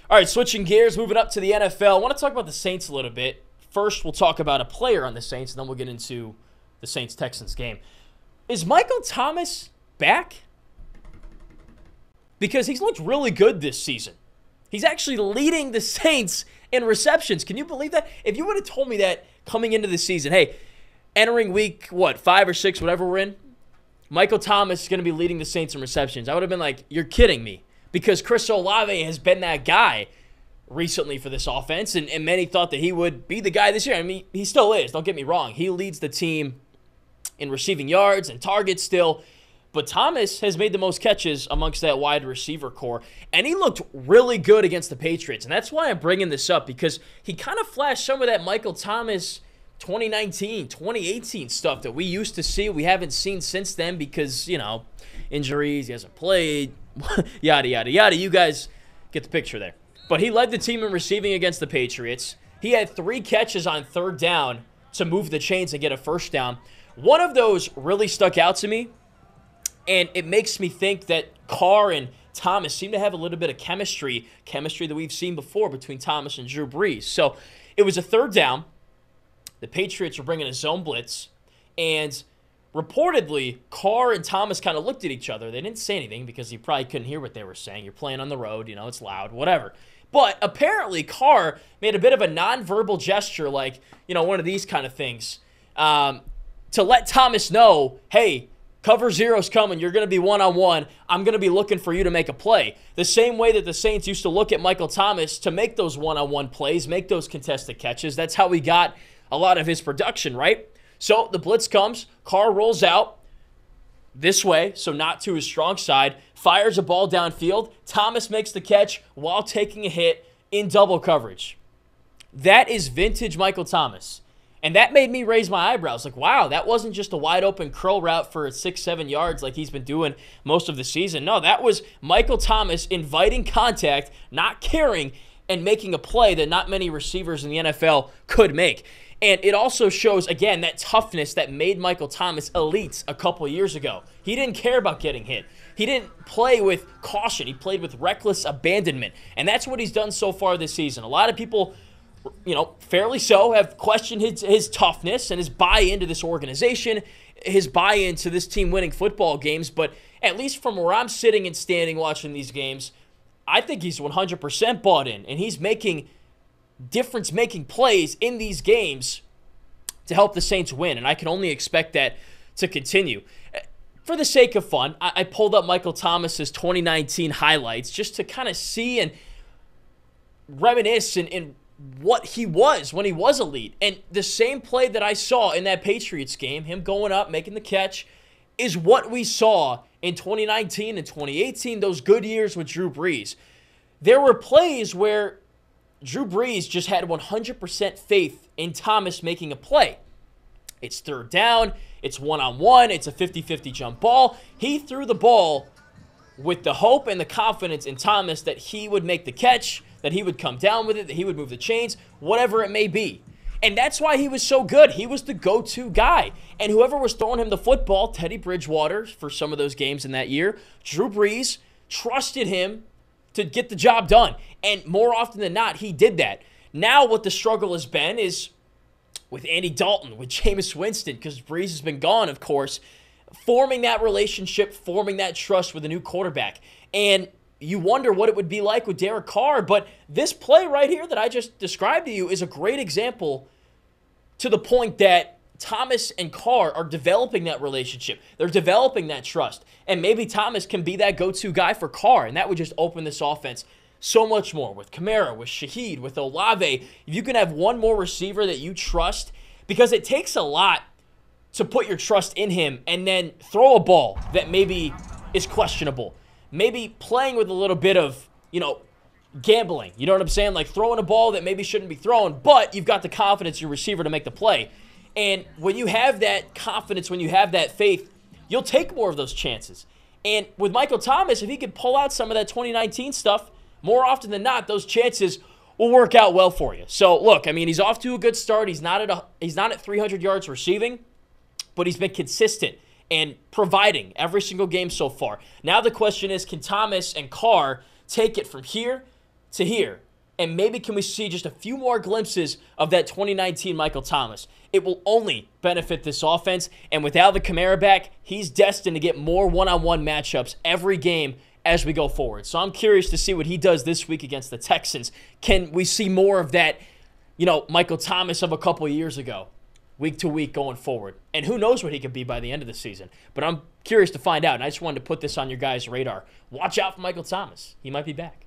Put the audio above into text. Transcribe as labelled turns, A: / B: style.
A: All right, switching gears, moving up to the NFL. I want to talk about the Saints a little bit. First, we'll talk about a player on the Saints, and then we'll get into the Saints-Texans game. Is Michael Thomas back? Because he's looked really good this season. He's actually leading the Saints in receptions. Can you believe that? If you would have told me that coming into the season, hey, entering week, 5 or 6, whatever we're in, Michael Thomas is going to be leading the Saints in receptions, I would have been like, you're kidding me. Because Chris Olave has been that guy recently for this offense, and many thought that he would be the guy this year. I mean, he still is, don't get me wrong. He leads the team in receiving yards and targets still, but Thomas has made the most catches amongst that wide receiver core, and he looked really good against the Patriots, and that's why I'm bringing this up, because he kind of flashed some of that Michael Thomas 2019, 2018 stuff that we used to see. We haven't seen since then because, injuries, he hasn't played, yada, yada, yada. You guys get the picture there. But he led the team in receiving against the Patriots. He had 3 catches on 3rd down to move the chains and get a first down. One of those really stuck out to me, and it makes me think that Carr and Thomas seem to have a little bit of chemistry that we've seen before between Thomas and Drew Brees. So it was a 3rd down. The Patriots were bringing a zone blitz, and reportedly, Carr and Thomas kind of looked at each other. They didn't say anything because you probably couldn't hear what they were saying. You're playing on the road, it's loud, whatever. But apparently, Carr made a bit of a nonverbal gesture, like, one of these kind of things, to let Thomas know, hey, cover zero's coming. You're going to be one-on-one. I'm going to be looking for you to make a play. The same way that the Saints used to look at Michael Thomas to make those one-on-one plays, make those contested catches. That's how we got a lot of his production, right? So the blitz comes. Carr rolls out this way, so not to his strong side. Fires a ball downfield. Thomas makes the catch while taking a hit in double coverage. That is vintage Michael Thomas. And that made me raise my eyebrows. Like, wow, that wasn't just a wide-open curl route for 6-7 yards like he's been doing most of the season. No, that was Michael Thomas inviting contact, not caring, and making a play that not many receivers in the NFL could make. And it also shows, again, that toughness that made Michael Thomas elite a couple years ago. He didn't care about getting hit. He didn't play with caution. He played with reckless abandonment. And that's what he's done so far this season. A lot of people, fairly so, have questioned his toughness and his buy-in to this organization, his buy-in to this team winning football games. But at least from where I'm sitting and standing watching these games, I think he's 100% bought in. And he's making difference-making plays in these games to help the Saints win, and I can only expect that to continue. For the sake of fun, I pulled up Michael Thomas's 2019 highlights just to kind of see and reminisce in what he was when he was elite. And the same play that I saw in that Patriots game, him going up, making the catch, is what we saw in 2019 and 2018, those good years with Drew Brees. There were plays where Drew Brees just had 100% faith in Thomas making a play. It's 3rd down, it's one-on-one, it's a 50-50 jump ball. He threw the ball with the hope and the confidence in Thomas that he would make the catch, that he would come down with it, that he would move the chains, whatever it may be. And that's why he was so good. He was the go-to guy. And whoever was throwing him the football, Teddy Bridgewater for some of those games in that year, Drew Brees trusted him to get the job done. And more often than not, he did that. Now what the struggle has been is with Andy Dalton, with Jameis Winston, because Brees has been gone, of course, forming that relationship, forming that trust with a new quarterback. And you wonder what it would be like with Derek Carr, but this play right here that I just described to you is a great example to the point that Thomas and Carr are developing that relationship. They're developing that trust. And maybe Thomas can be that go-to guy for Carr, and that would just open this offense so much more with Kamara, with Shaheed, with Olave. If you can have one more receiver that you trust, because it takes a lot to put your trust in him and then throw a ball that maybe is questionable. Maybe playing with a little bit of, gambling. You know what I'm saying? Like throwing a ball that maybe shouldn't be thrown, but you've got the confidence in your receiver to make the play. And when you have that confidence, when you have that faith, you'll take more of those chances. And with Michael Thomas, if he could pull out some of that 2019 stuff, more often than not, those chances will work out well for you. So, look, I mean, he's off to a good start. He's not at 300 yards receiving, but he's been consistent and providing every single game so far. Now the question is, can Thomas and Carr take it from here to here. And maybe can we see just a few more glimpses of that 2019 Michael Thomas? It will only benefit this offense. And with Alvin Kamara back, he's destined to get more one-on-one matchups every game as we go forward. So I'm curious to see what he does this week against the Texans. Can we see more of that, Michael Thomas of a couple of years ago, week to week going forward? And who knows what he could be by the end of the season. But I'm curious to find out. And I just wanted to put this on your guys' radar. Watch out for Michael Thomas. He might be back.